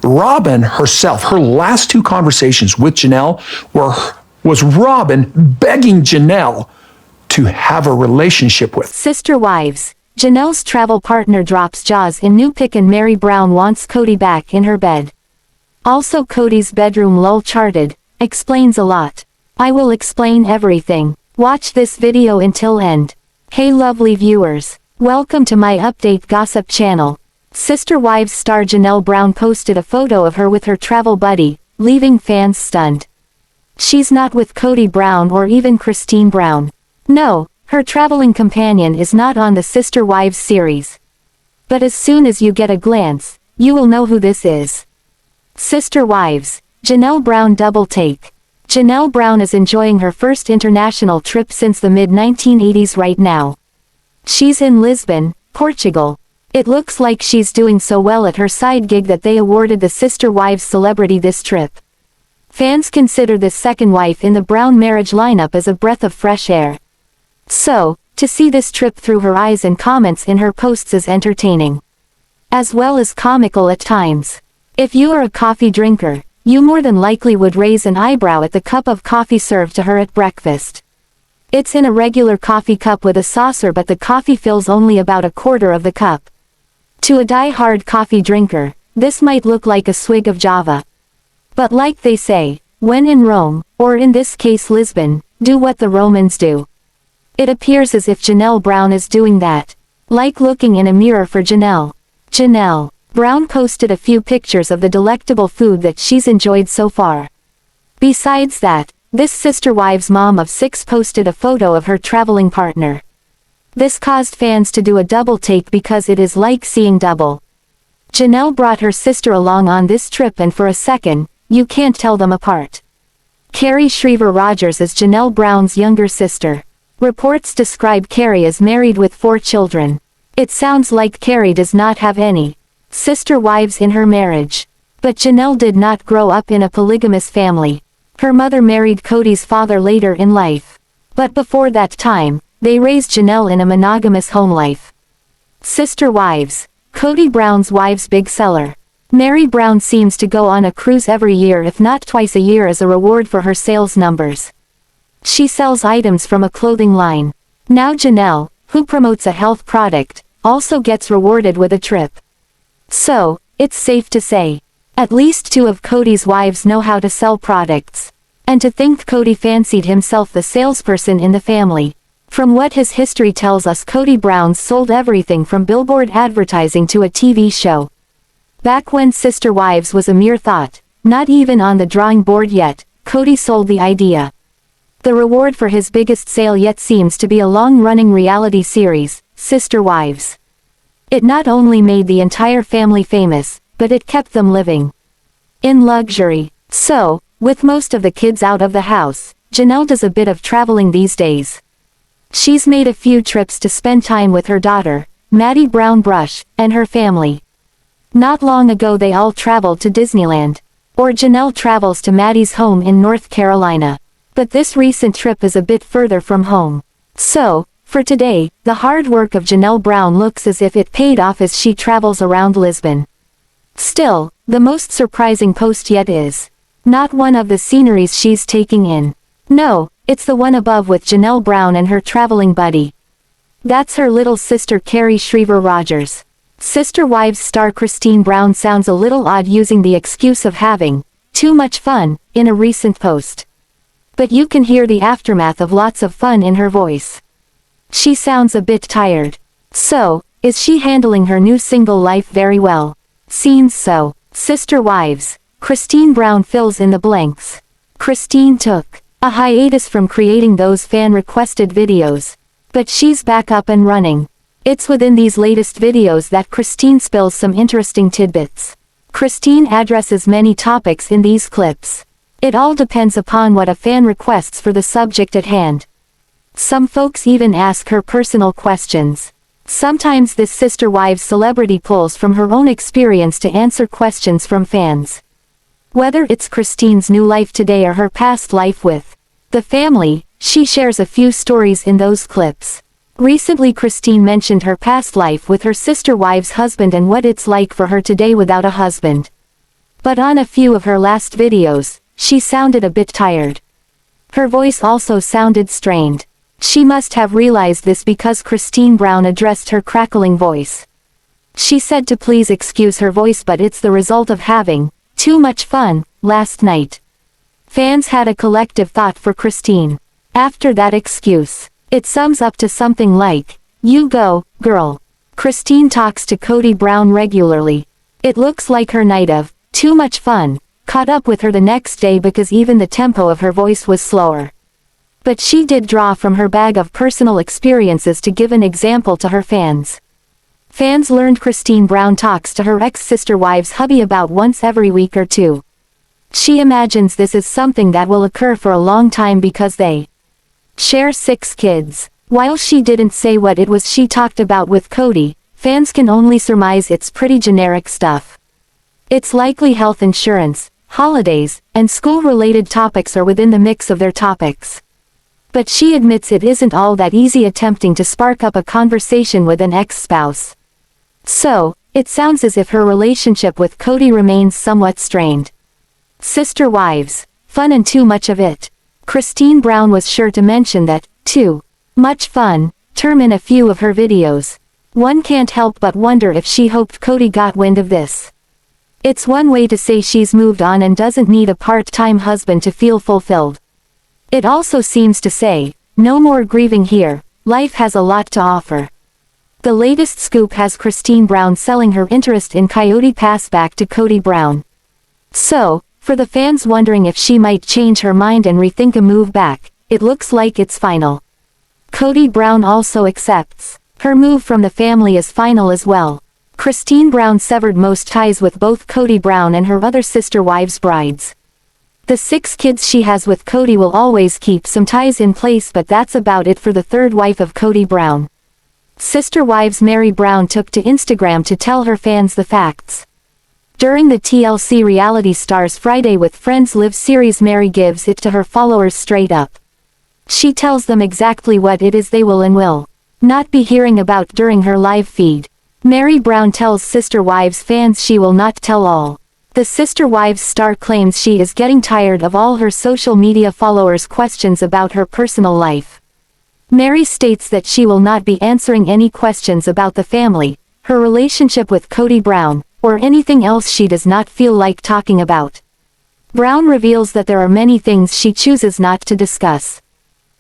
Robyn herself, her last two conversations with Janelle was Robyn begging Janelle to have a relationship with. Sister wives. Janelle's travel partner drops jaws in new pic and Meri Brown wants Kody back in her bed. Also Kody's bedroom lol charted, explains a lot. I will explain everything. Watch this video until end. Hey lovely viewers. Welcome to my update gossip channel. Sister Wives star Janelle Brown posted a photo of her with her travel buddy, leaving fans stunned. She's not with Kody Brown or even Christine Brown. No, her traveling companion is not on the Sister Wives series. But as soon as you get a glance, you will know who this is. Sister Wives. Janelle Brown double take. Janelle Brown is enjoying her first international trip since the mid-1980s right now. She's in Lisbon, Portugal. It looks like she's doing so well at her side gig that they awarded the Sister Wives celebrity this trip. Fans consider this second wife in the Brown marriage lineup as a breath of fresh air. So, to see this trip through her eyes and comments in her posts is entertaining. As well as comical at times. If you are a coffee drinker, you more than likely would raise an eyebrow at the cup of coffee served to her at breakfast. It's in a regular coffee cup with a saucer, but the coffee fills only about a quarter of the cup. To a die-hard coffee drinker, this might look like a swig of Java. But like they say, when in Rome, or in this case Lisbon, do what the Romans do. It appears as if Janelle Brown is doing that. Like looking in a mirror for Janelle. Janelle Brown posted a few pictures of the delectable food that she's enjoyed so far. Besides that, this Sister Wives mom of 6 posted a photo of her traveling partner. This caused fans to do a double take because it is like seeing double. Janelle brought her sister along on this trip and for a second, you can't tell them apart. Carrie Shriver Rogers is Janelle Brown's younger sister. Reports describe Carrie as married with 4 children. It sounds like Carrie does not have any sister wives in her marriage. But Janelle did not grow up in a polygamous family. Her mother married Kody's father later in life. But before that time, they raised Janelle in a monogamous home life. Sister Wives. Kody Brown's wives big seller. Meri Brown seems to go on a cruise every year if not twice a year as a reward for her sales numbers. She sells items from a clothing line. Now Janelle, who promotes a health product, also gets rewarded with a trip. So, it's safe to say, at least 2 of Kody's wives know how to sell products. And to think Kody fancied himself the salesperson in the family. From what his history tells us, Kody Brown's sold everything from billboard advertising to a TV show. Back when Sister Wives was a mere thought, not even on the drawing board yet, Kody sold the idea. The reward for his biggest sale yet seems to be a long-running reality series, Sister Wives. It not only made the entire family famous, but it kept them living in luxury. So, with most of the kids out of the house, Janelle does a bit of traveling these days. She's made a few trips to spend time with her daughter, Maddie Brown Brush, and her family. Not long ago they all traveled to Disneyland. Or Janelle travels to Maddie's home in North Carolina. But this recent trip is a bit further from home. So, for today, the hard work of Janelle Brown looks as if it paid off as she travels around Lisbon. Still, the most surprising post yet is not one of the sceneries she's taking in. No, it's the one above with Janelle Brown and her traveling buddy. That's her little sister Carrie Shriver Rogers. Sister Wives star Christine Brown sounds a little odd using the excuse of having too much fun in a recent post. But you can hear the aftermath of lots of fun in her voice. She sounds a bit tired. So, is she handling her new single life very well? Seems so. Sister Wives. Christine Brown fills in the blanks. Christine took a hiatus from creating those fan-requested videos. But she's back up and running. It's within these latest videos that Christine spills some interesting tidbits. Christine addresses many topics in these clips. It all depends upon what a fan requests for the subject at hand. Some folks even ask her personal questions. Sometimes this Sister Wives celebrity pulls from her own experience to answer questions from fans. Whether it's Christine's new life today or her past life with the family, she shares a few stories in those clips. Recently Christine mentioned her past life with her Sister Wives' husband and what it's like for her today without a husband. But on a few of her last videos, she sounded a bit tired. Her voice also sounded strained. She must have realized this because Christine Brown addressed her crackling voice. She said to please excuse her voice, but it's the result of having too much fun last night. Fans had a collective thought for Christine. After that excuse, it sums up to something like, "You go, girl." Christine talks to Kody Brown regularly. It looks like her night of too much fun caught up with her the next day because even the tempo of her voice was slower. But she did draw from her bag of personal experiences to give an example to her fans. Fans learned Christine Brown talks to her ex-sister wives' hubby about once every week or two. She imagines this is something that will occur for a long time because they share 6 kids. While she didn't say what it was she talked about with Kody, fans can only surmise it's pretty generic stuff. It's likely health insurance, holidays, and school-related topics are within the mix of their topics. But she admits it isn't all that easy attempting to spark up a conversation with an ex-spouse. So, it sounds as if her relationship with Kody remains somewhat strained. Sister wives, fun and too much of it. Christine Brown was sure to mention that, too much fun, term in a few of her videos. One can't help but wonder if she hoped Kody got wind of this. It's one way to say she's moved on and doesn't need a part-time husband to feel fulfilled. It also seems to say, no more grieving here, life has a lot to offer. The latest scoop has Christine Brown selling her interest in Coyote Pass back to Kody Brown. So, for the fans wondering if she might change her mind and rethink a move back, it looks like it's final. Kody Brown also accepts. Her move from the family is final as well. Christine Brown severed most ties with both Kody Brown and her other sister wives' brides. The 6 kids she has with Kody will always keep some ties in place, but that's about it for the third wife of Kody Brown. Sister wives Meri Brown took to Instagram to tell her fans the facts. During the TLC Reality Stars Friday with Friends Live series, Meri gives it to her followers straight up. She tells them exactly what it is they will and will not be hearing about during her live feed. Meri Brown tells Sister Wives fans she will not tell all. The Sister Wives star claims she is getting tired of all her social media followers' questions about her personal life. Meri states that she will not be answering any questions about the family, her relationship with Kody Brown, or anything else she does not feel like talking about. Brown reveals that there are many things she chooses not to discuss.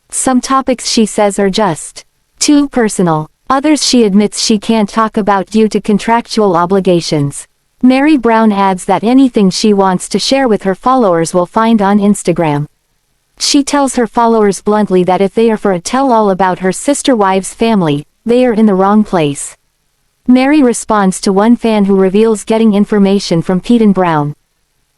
Some topics she says are just too personal. Others she admits she can't talk about due to contractual obligations. Meri Brown adds that anything she wants to share with her followers will find on Instagram. She tells her followers bluntly that if they are for a tell-all about her sister wives' family, they are in the wrong place. Meri responds to one fan who reveals getting information from Peyton Brown.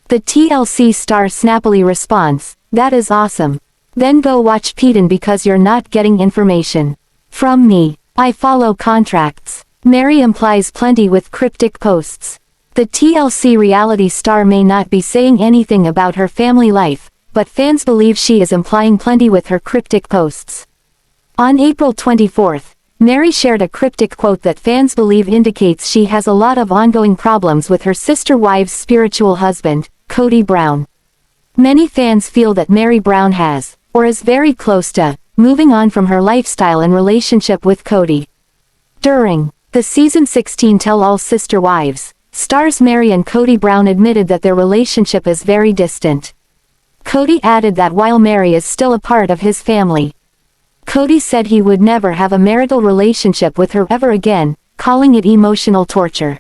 The TLC star snappily responds, "That is awesome. Then go watch Peyton because you're not getting information from me. I follow contracts." Meri implies plenty with cryptic posts. The TLC reality star may not be saying anything about her family life, but fans believe she is implying plenty with her cryptic posts. On April 24th, Meri shared a cryptic quote that fans believe indicates she has a lot of ongoing problems with her sister wives' spiritual husband, Kody Brown. Many fans feel that Meri Brown has, or is very close to, moving on from her lifestyle and relationship with Kody. During the season 16 Tell-All Sister Wives, stars Meri and Kody Brown admitted that their relationship is very distant. Kody added that while Meri is still a part of his family, Kody said he would never have a marital relationship with her ever again, calling it emotional torture.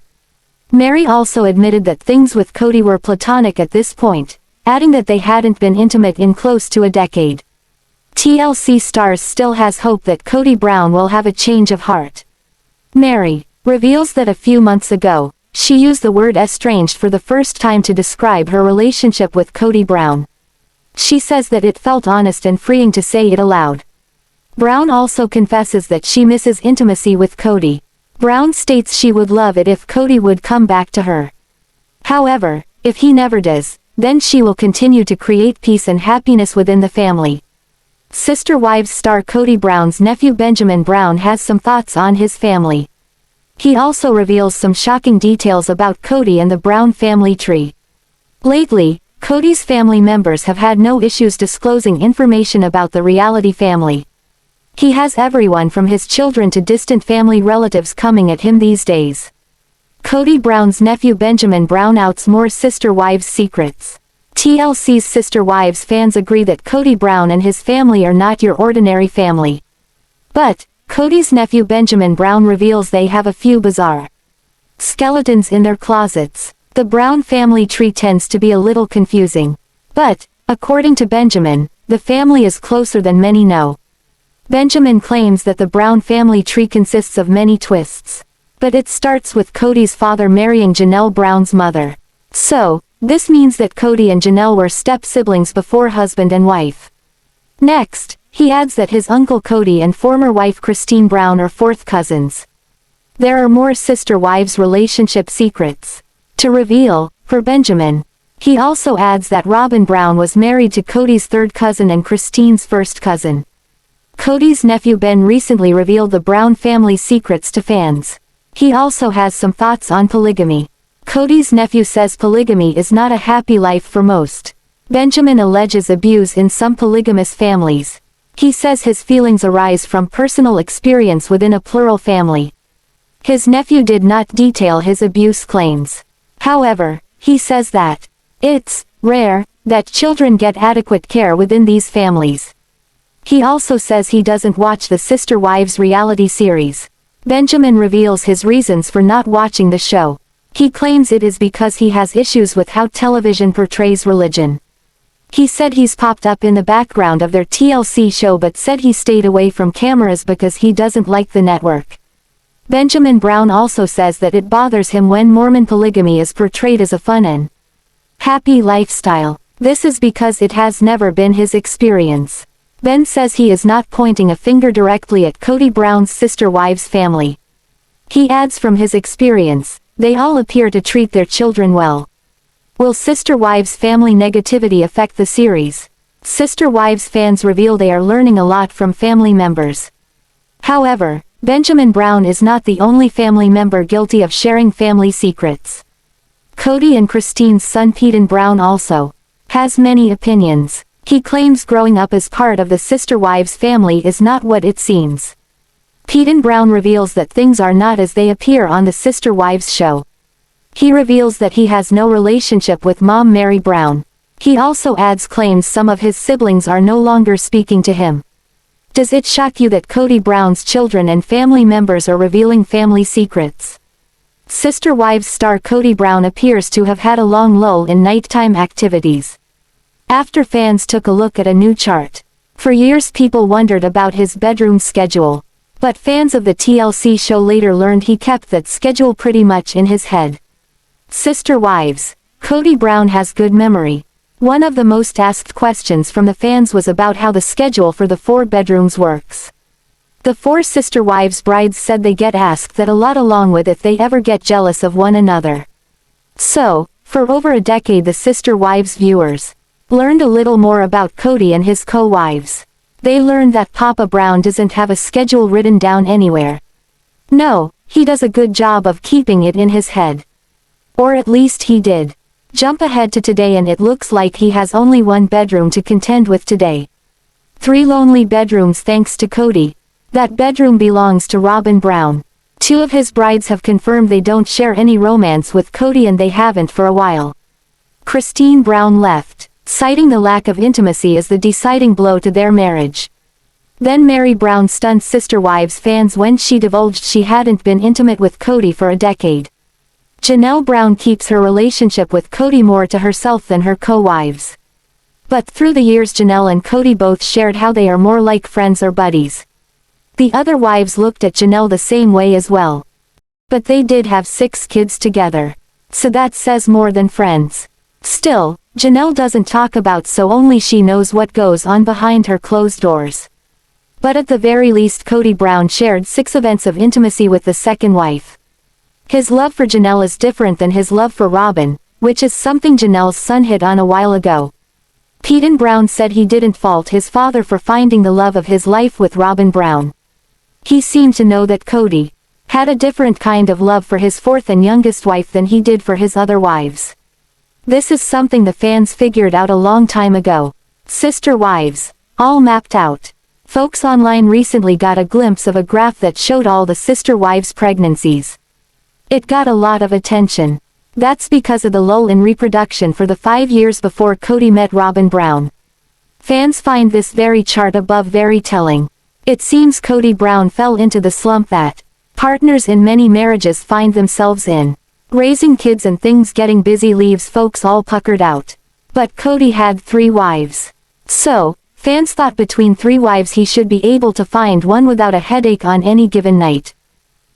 Meri also admitted that things with Kody were platonic at this point, adding that they hadn't been intimate in close to a decade. TLC stars still has hope that Kody Brown will have a change of heart. Meri reveals that a few months ago, she used the word estranged for the first time to describe her relationship with Kody Brown. She says that it felt honest and freeing to say it aloud. Brown also confesses that she misses intimacy with Kody. Brown states she would love it if Kody would come back to her. However, if he never does, then she will continue to create peace and happiness within the family. Sister Wives star Kody Brown's nephew Benjamin Brown has some thoughts on his family. He also reveals some shocking details about Kody and the Brown family tree. Lately, Kody's family members have had no issues disclosing information about the reality family. He has everyone from his children to distant family relatives coming at him these days. Kody Brown's nephew Benjamin Brown outs more sister wives' secrets. TLC's Sister Wives fans agree that Kody Brown and his family are not your ordinary family. But, Kody's nephew Benjamin Brown reveals they have a few bizarre skeletons in their closets. The Brown family tree tends to be a little confusing. But, according to Benjamin, the family is closer than many know. Benjamin claims that the Brown family tree consists of many twists. But it starts with Kody's father marrying Janelle Brown's mother. So, this means that Kody and Janelle were step-siblings before husband and wife. Next, he adds that his uncle Kody and former wife Christine Brown are fourth cousins. There are more sister wives relationship secrets to reveal, for Benjamin. He also adds that Robyn Brown was married to Kody's third cousin and Christine's first cousin. Kody's nephew Ben recently revealed the Brown family secrets to fans. He also has some thoughts on polygamy. Kody's nephew says polygamy is not a happy life for most. Benjamin alleges abuse in some polygamous families. He says his feelings arise from personal experience within a plural family. His nephew did not detail his abuse claims. However, he says that it's rare that children get adequate care within these families. He also says he doesn't watch the Sister Wives reality series. Benjamin reveals his reasons for not watching the show. He claims it is because he has issues with how television portrays religion. He said he's popped up in the background of their TLC show but said he stayed away from cameras because he doesn't like the network. Benjamin Brown also says that it bothers him when Mormon polygamy is portrayed as a fun and happy lifestyle. This is because it has never been his experience. Ben says he is not pointing a finger directly at Kody Brown's sister wives family. He adds from his experience, they all appear to treat their children well. Will Sister Wives family negativity affect the series? Sister Wives fans reveal they are learning a lot from family members. However, Benjamin Brown is not the only family member guilty of sharing family secrets. Kody and Christine's son Peyton Brown also has many opinions. He claims growing up as part of the Sister Wives family is not what it seems. Peyton Brown reveals that things are not as they appear on the Sister Wives show. He reveals that he has no relationship with mom Meri Brown. He also adds claims some of his siblings are no longer speaking to him. Does it shock you that Kody Brown's children and family members are revealing family secrets? Sister Wives star Kody Brown appears to have had a long lull in nighttime activities. After fans took a look at a new chart. For years people wondered about his bedroom schedule. But fans of the TLC show later learned he kept that schedule pretty much in his head. Sister Wives. Kody Brown has good memory. One of the most asked questions from the fans was about how the schedule for the 4 bedrooms works. The 4 Sister Wives brides said they get asked that a lot along with if they ever get jealous of one another. So, for over a decade the Sister Wives viewers learned a little more about Kody and his co-wives. They learned that Papa Brown doesn't have a schedule written down anywhere. No, he does a good job of keeping it in his head. Or at least he did. Jump ahead to today and it looks like he has only 1 bedroom to contend with today. 3 lonely bedrooms thanks to Kody. That bedroom belongs to Robyn Brown. 2 of his brides have confirmed they don't share any romance with Kody and they haven't for a while. Christine Brown left, citing the lack of intimacy as the deciding blow to their marriage. Then Meri Brown stunned Sister Wives fans when she divulged she hadn't been intimate with Kody for a decade. Janelle Brown keeps her relationship with Kody more to herself than her co-wives. But through the years Janelle and Kody both shared how they are more like friends or buddies. The other wives looked at Janelle the same way as well. But they did have 6 kids together. So that says more than friends. Still, Janelle doesn't talk about so only she knows what goes on behind her closed doors. But at the very least Kody Brown shared 6 events of intimacy with the second wife. His love for Janelle is different than his love for Robyn, which is something Janelle's son hit on a while ago. Peyton Brown said he didn't fault his father for finding the love of his life with Robyn Brown. He seemed to know that Kody had a different kind of love for his 4th and youngest wife than he did for his other wives. This is something the fans figured out a long time ago. Sister wives. All mapped out. Folks online recently got a glimpse of a graph that showed all the sister wives' pregnancies. It got a lot of attention. That's because of the lull in reproduction for the 5 years before Kody met Robyn Brown. Fans find this very chart above very telling. It seems Kody Brown fell into the slump that partners in many marriages find themselves in. Raising kids and things getting busy leaves folks all puckered out. But Kody had 3 wives. So, fans thought between 3 wives he should be able to find one without a headache on any given night.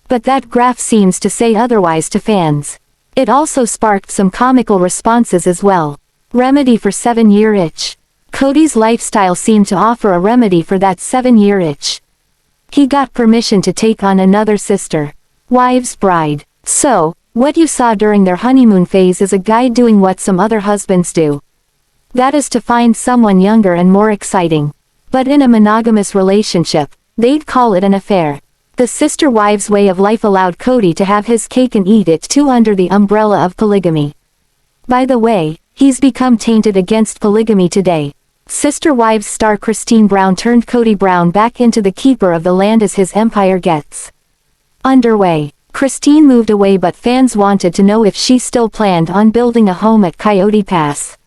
But that graph seems to say otherwise to fans. It also sparked some comical responses as well. Remedy for 7-year itch. Kody's lifestyle seemed to offer a remedy for that 7-year itch. He got permission to take on another sister. Wives' bride. So, what you saw during their honeymoon phase is a guy doing what some other husbands do. That is to find someone younger and more exciting. But in a monogamous relationship, they'd call it an affair. The sister wives' way of life allowed Kody to have his cake and eat it too under the umbrella of polygamy. By the way, he's become tainted against polygamy today. Sister wives star Christine Brown turned Kody Brown back into the keeper of the land as his empire gets underway. Christine moved away, but fans wanted to know if she still planned on building a home at Coyote Pass.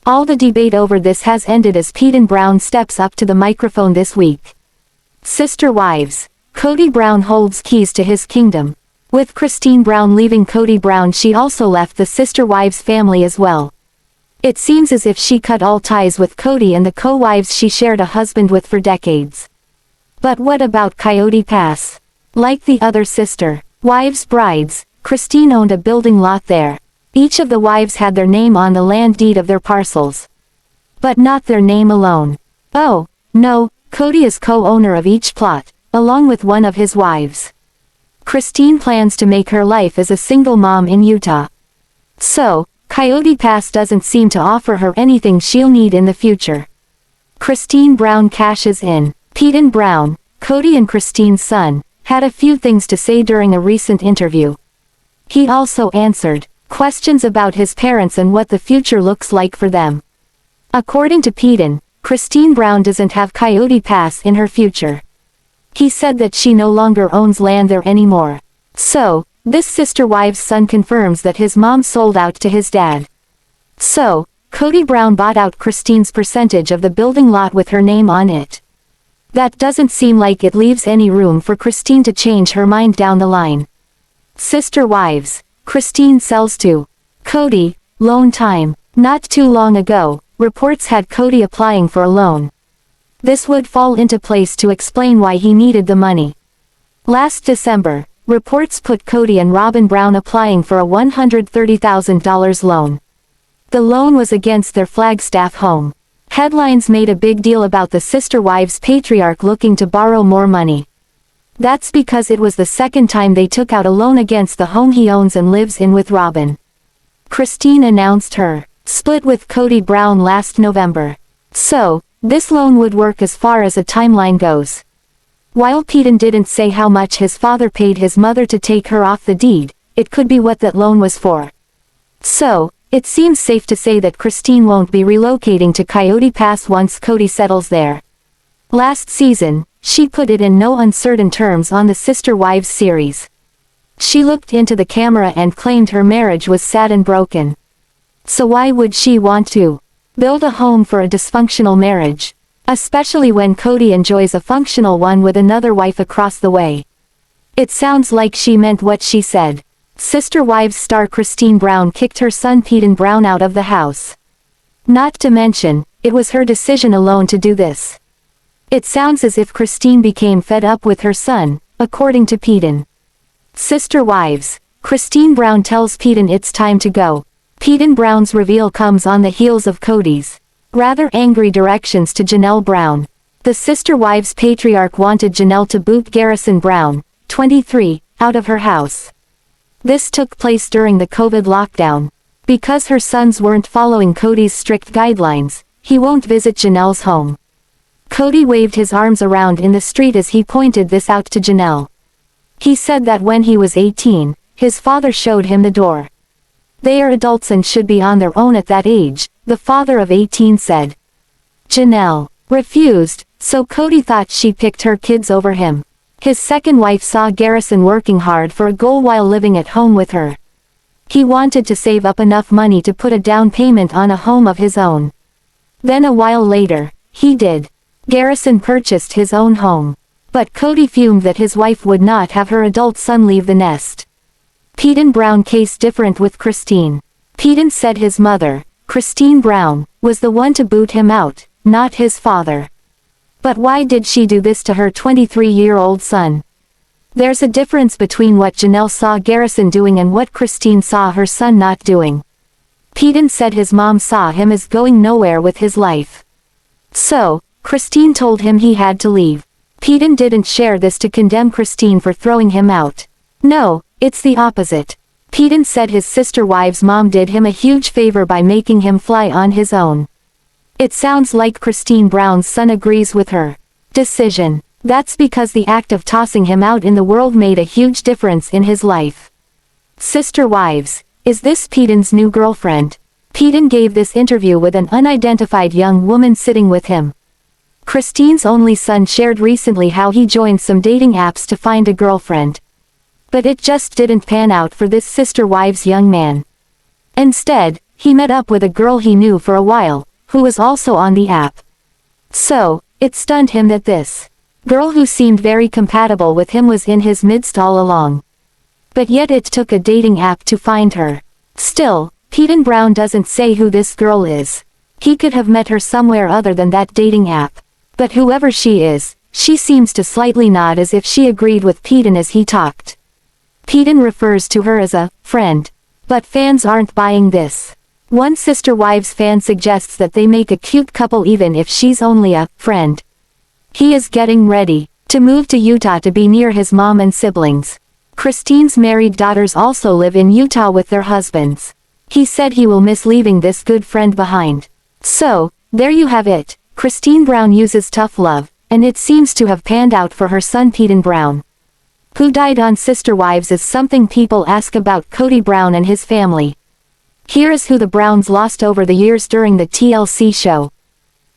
All the debate over this has ended as Peyton Brown steps up to the microphone this week. Sister wives. Kody Brown holds keys to his kingdom. With Christine Brown leaving Kody Brown, she also left the sister wives family as well. It seems as if she cut all ties with Kody and the co-wives she shared a husband with for decades. But what about Coyote Pass? Like the other sister wives' brides, Christine owned a building lot there. Each of the wives had their name on the land deed of their parcels. But not their name alone. Oh, no, Kody is co-owner of each plot, along with one of his wives. Christine plans to make her life as a single mom in Utah. So, Coyote Pass doesn't seem to offer her anything she'll need in the future. Christine Brown cashes in. Peyton Brown, Kody and Christine's son, had a few things to say during a recent interview. He also answered questions about his parents and what the future looks like for them. According to Peyton, Christine Brown doesn't have Coyote Pass in her future. He said that she no longer owns land there anymore. So, this sister wives' son confirms that his mom sold out to his dad. So, Kody Brown bought out Christine's percentage of the building lot with her name on it. That doesn't seem like it leaves any room for Christine to change her mind down the line. Sister wives. Christine sells to Kody, loan time. Not too long ago, reports had Kody applying for a loan. This would fall into place to explain why he needed the money. Last December, reports put Kody and Robyn Brown applying for a $130,000 loan. The loan was against their Flagstaff home. Headlines made a big deal about the sister wives' patriarch looking to borrow more money. That's because it was the second time they took out a loan against the home he owns and lives in with Robyn. Christine announced her split with Kody Brown last November. So, this loan would work as far as a timeline goes. While Peyton didn't say how much his father paid his mother to take her off the deed, it could be what that loan was for. So, it seems safe to say that Christine won't be relocating to Coyote Pass once Kody settles there. Last season, she put it in no uncertain terms on the Sister Wives series. She looked into the camera and claimed her marriage was sad and broken. So why would she want to build a home for a dysfunctional marriage? Especially when Kody enjoys a functional one with another wife across the way. It sounds like she meant what she said. Sister Wives star Christine Brown kicked her son Peyton Brown out of the house. Not to mention, it was her decision alone to do this. It sounds as if Christine became fed up with her son, according to Peyton. Sister Wives. Christine Brown tells Peyton it's time to go. Peyton Brown's reveal comes on the heels of Kody's rather angry directions to Janelle Brown. The Sister Wives patriarch wanted Janelle to boot Garrison Brown, 23, out of her house. This took place during the COVID lockdown. Because her sons weren't following Kody's strict guidelines, he won't visit Janelle's home. Kody waved his arms around in the street as he pointed this out to Janelle. He said that when he was 18, his father showed him the door. They are adults and should be on their own at that age, the father of 18 said. Janelle refused, so Kody thought she picked her kids over him. His second wife saw Garrison working hard for a goal while living at home with her. He wanted to save up enough money to put a down payment on a home of his own. Then a while later, he did. Garrison purchased his own home. But Kody fumed that his wife would not have her adult son leave the nest. Peden Brown case different with Christine. Peden said his mother, Christine Brown, was the one to boot him out, not his father. But why did she do this to her 23-year-old son? There's a difference between what Janelle saw Garrison doing and what Christine saw her son not doing. Peden said his mom saw him as going nowhere with his life. So, Christine told him he had to leave. Peden didn't share this to condemn Christine for throwing him out. No, it's the opposite. Peden said his sister wives' mom did him a huge favor by making him fly on his own. It sounds like Christine Brown's son agrees with her decision. That's because the act of tossing him out in the world made a huge difference in his life. Sister wives, is this Peden's new girlfriend? Peden gave this interview with an unidentified young woman sitting with him. Christine's only son shared recently how he joined some dating apps to find a girlfriend. But it just didn't pan out for this sister wives' young man. Instead, he met up with a girl he knew for a while, who was also on the app. So, it stunned him that this girl who seemed very compatible with him was in his midst all along. But yet it took a dating app to find her. Still, Peden Brown doesn't say who this girl is. He could have met her somewhere other than that dating app. But whoever she is, she seems to slightly nod as if she agreed with Peden as he talked. Peden refers to her as a friend. But fans aren't buying this. One Sister Wives fan suggests that they make a cute couple even if she's only a friend. He is getting ready to move to Utah to be near his mom and siblings. Christine's married daughters also live in Utah with their husbands. He said he will miss leaving this good friend behind. So, there you have it. Christine Brown uses tough love, and it seems to have panned out for her son Peden Brown. Who died on Sister Wives is something people ask about Kody Brown and his family. Here is who the Browns lost over the years during the TLC show.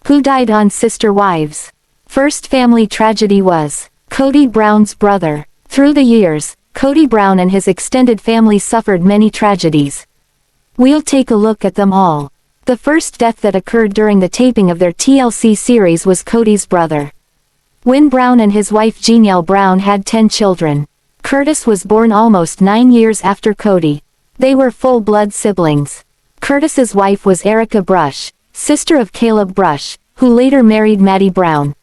Who died on Sister Wives? First family tragedy was Kody Brown's brother. Through the years, Kody Brown and his extended family suffered many tragedies. We'll take a look at them all. The first death that occurred during the taping of their TLC series was Kody's brother. Win Brown and his wife Janelle Brown had 10 children. Curtis was born almost 9 years after Kody. They were full-blood siblings. Curtis's wife was Erica Brush, sister of Caleb Brush, who later married Maddie Brown.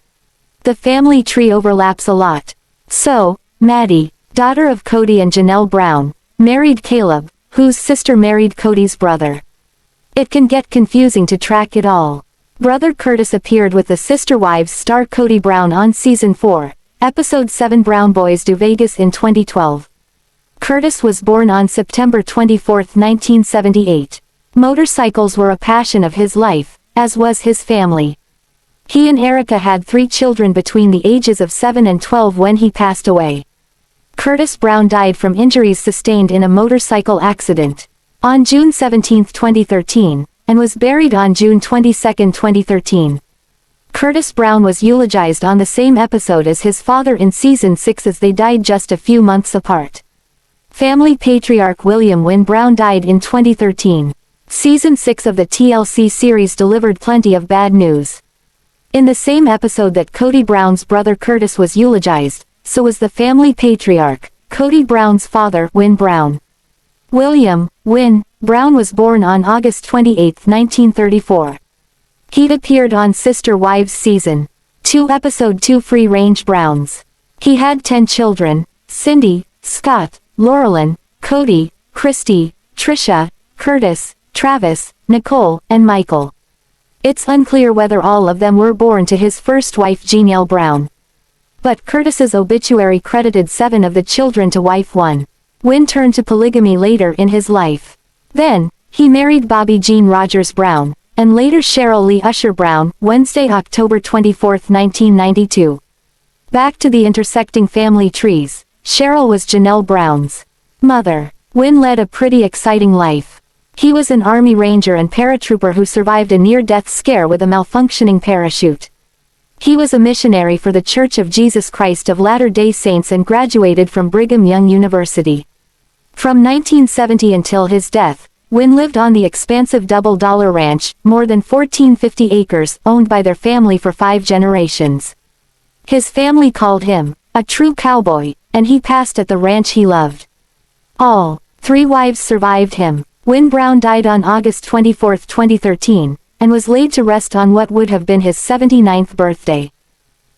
The family tree overlaps a lot. So, Maddie, daughter of Kody and Janelle Brown, married Caleb, whose sister married Kody's brother. It can get confusing to track it all. Brother Curtis appeared with the Sister Wives star Kody Brown on Season 4, Episode 7 Brown Boys Do Vegas in 2012. Curtis was born on September 24, 1978. Motorcycles were a passion of his life, as was his family. He and Erica had 3 children between the ages of 7 and 12 when he passed away. Curtis Brown died from injuries sustained in a motorcycle accident on June 17, 2013, and was buried on June 22, 2013. Curtis Brown was eulogized on the same episode as his father in Season 6 as they died just a few months apart. Family patriarch William Wynn Brown died in 2013. Season 6 of the TLC series delivered plenty of bad news. In the same episode that Kody Brown's brother Curtis was eulogized, so was the family patriarch, Kody Brown's father, Wynn Brown. William Wynn Brown was born on August 28, 1934. He'd appeared on Sister Wives Season 2 Episode 2 Free Range Browns. He had 10 children: Cindy, Scott, Laurelyn, Kody, Christy, Trisha, Curtis, Travis, Nicole, and Michael. It's unclear whether all of them were born to his first wife Janelle Brown. But Curtis's obituary credited 7 of the children to wife 1. Wynn turned to polygamy later in his life. Then, he married Bobby Jean Rogers Brown, and later Cheryl Lee Usher Brown, Wednesday, October 24, 1992. Back to the intersecting family trees. Cheryl was Janelle Brown's mother. Wynn led a pretty exciting life. He was an Army Ranger and paratrooper who survived a near-death scare with a malfunctioning parachute. He was a missionary for the Church of Jesus Christ of Latter-day Saints and graduated from Brigham Young University. From 1970 until his death, Wynn lived on the expansive Double Dollar Ranch, more than 1,450 acres, owned by their family for 5 generations. His family called him a true cowboy, and he passed at the ranch he loved. All 3 wives survived him. Wynn Brown died on August 24, 2013, and was laid to rest on what would have been his 79th birthday.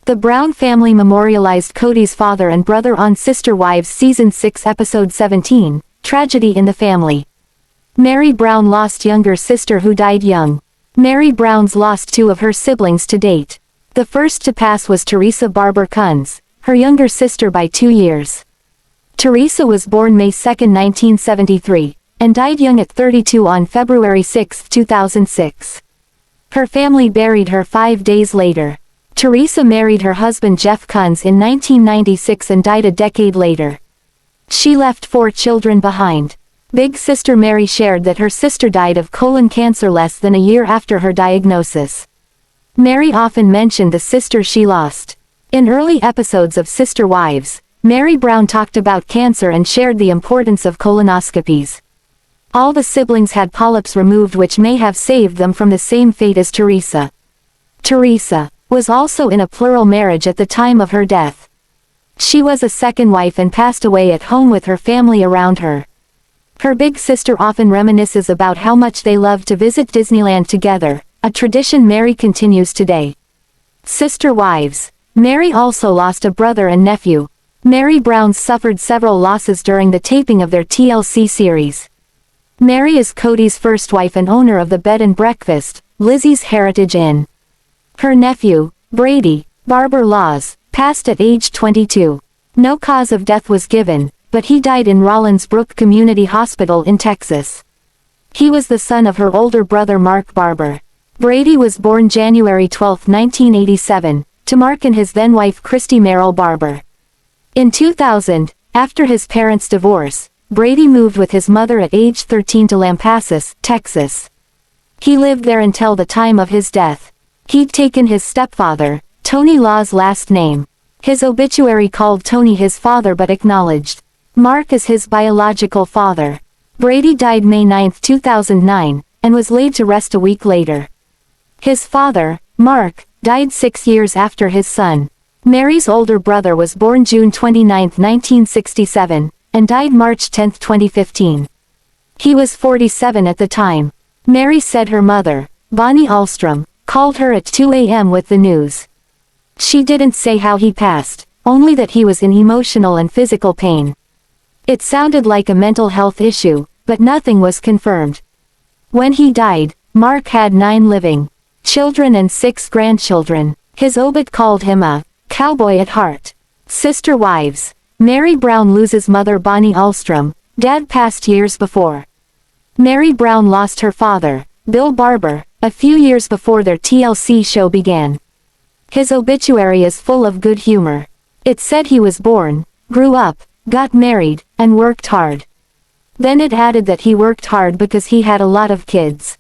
The Brown family memorialized Kody's father and brother on Sister Wives Season 6 Episode 17, Tragedy in the Family. Meri Brown lost younger sister who died young. Meri Brown's lost 2 of her siblings to date. The first to pass was Teresa Barber Kunz, her younger sister by 2 years. Teresa was born May 2, 1973, and died young at 32 on February 6, 2006. Her family buried her 5 days later. Teresa married her husband Jeff Kunz in 1996 and died a decade later. She left 4 children behind. Big sister Meri shared that her sister died of colon cancer less than a year after her diagnosis. Meri often mentioned the sister she lost. In early episodes of Sister Wives, Meri Brown talked about cancer and shared the importance of colonoscopies. All the siblings had polyps removed, which may have saved them from the same fate as Teresa. Teresa was also in a plural marriage at the time of her death. She was a second wife and passed away at home with her family around her. Her big sister often reminisces about how much they loved to visit Disneyland together, a tradition Meri continues today. Sister Wives. Meri also lost a brother and nephew. Meri Brown suffered several losses during the taping of their TLC series. Meri is Kody's first wife and owner of the bed and breakfast, Lizzie's Heritage Inn. Her nephew, Brady Barber Laws, passed at age 22. No cause of death was given, but he died in Rawlins Brook Community Hospital in Texas. He was the son of her older brother Mark Barber. Brady was born January 12, 1987, to Mark and his then-wife Christy Merrill Barber. In 2000, after his parents' divorce, Brady moved with his mother at age 13 to Lampasas, Texas. He lived there until the time of his death. He'd taken his stepfather, Tony Law's last name. His obituary called Tony his father but acknowledged Mark as his biological father. Brady died May 9, 2009, and was laid to rest a week later. His father, Mark, died 6 years after his son. Meri's older brother was born June 29, 1967, and died March 10, 2015. He was 47 at the time. Meri said her mother, Bonnie Ahlstrom, called her at 2 a.m. with the news. She didn't say how he passed, only that he was in emotional and physical pain. It sounded like a mental health issue, but nothing was confirmed. When he died, Mark had 9 living children and 6 grandchildren. His obit called him a cowboy at heart. Sister Wives. Meri Brown loses mother Bonnie Ahlstrom. Dad passed years before. Meri Brown lost her father, Bill Barber, a few years before their TLC show began. His obituary is full of good humor. It said he was born, grew up, got married, and worked hard. Then it added that he worked hard because he had a lot of kids.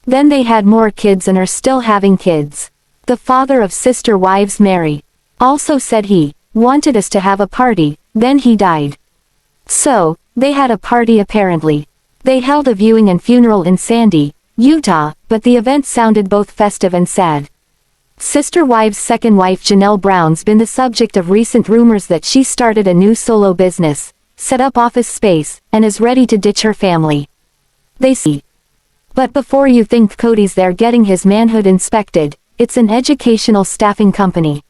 Then they had more kids and are still having kids. The father of Sister Wives Meri also said he wanted us to have a party, then he died. So, they had a party apparently. They held a viewing and funeral in Sandy, Utah, but the event sounded both festive and sad. Sister Wives' second wife Janelle Brown's been the subject of recent rumors that she started a new solo business, set up office space, and is ready to ditch her family. They see. But before you think Kody's there getting his manhood inspected, it's an educational staffing company.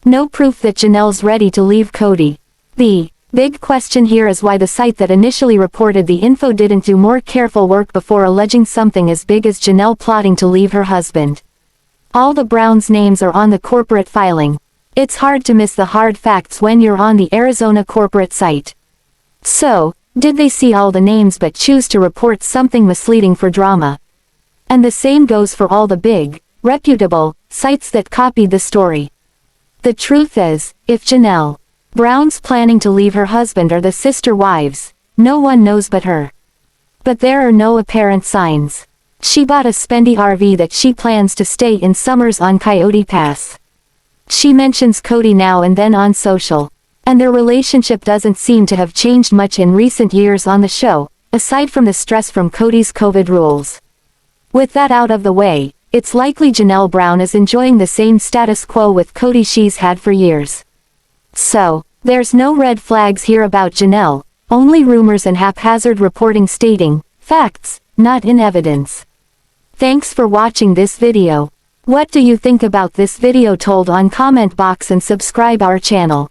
No proof that Janelle's ready to leave Kody. The big question here is why the site that initially reported the info didn't do more careful work before alleging something as big as Janelle plotting to leave her husband. All the Browns' names are on the corporate filing. It's hard to miss the hard facts when you're on the Arizona corporate site. So, did they see all the names but choose to report something misleading for drama? And the same goes for all the big, reputable sites that copied the story. The truth is, if Janelle Brown's planning to leave her husband or the sister wives, no one knows but her. But there are no apparent signs. She bought a spendy RV that she plans to stay in summers on Coyote Pass. She mentions Kody now and then on social, and their relationship doesn't seem to have changed much in recent years on the show, aside from the stress from Kody's COVID rules. With that out of the way, it's likely Janelle Brown is enjoying the same status quo with Kody she's had for years. So, there's no red flags here about Janelle, only rumors and haphazard reporting stating facts, not in evidence. Thanks for watching this video. What do you think about this video? Told on comment box and subscribe our channel.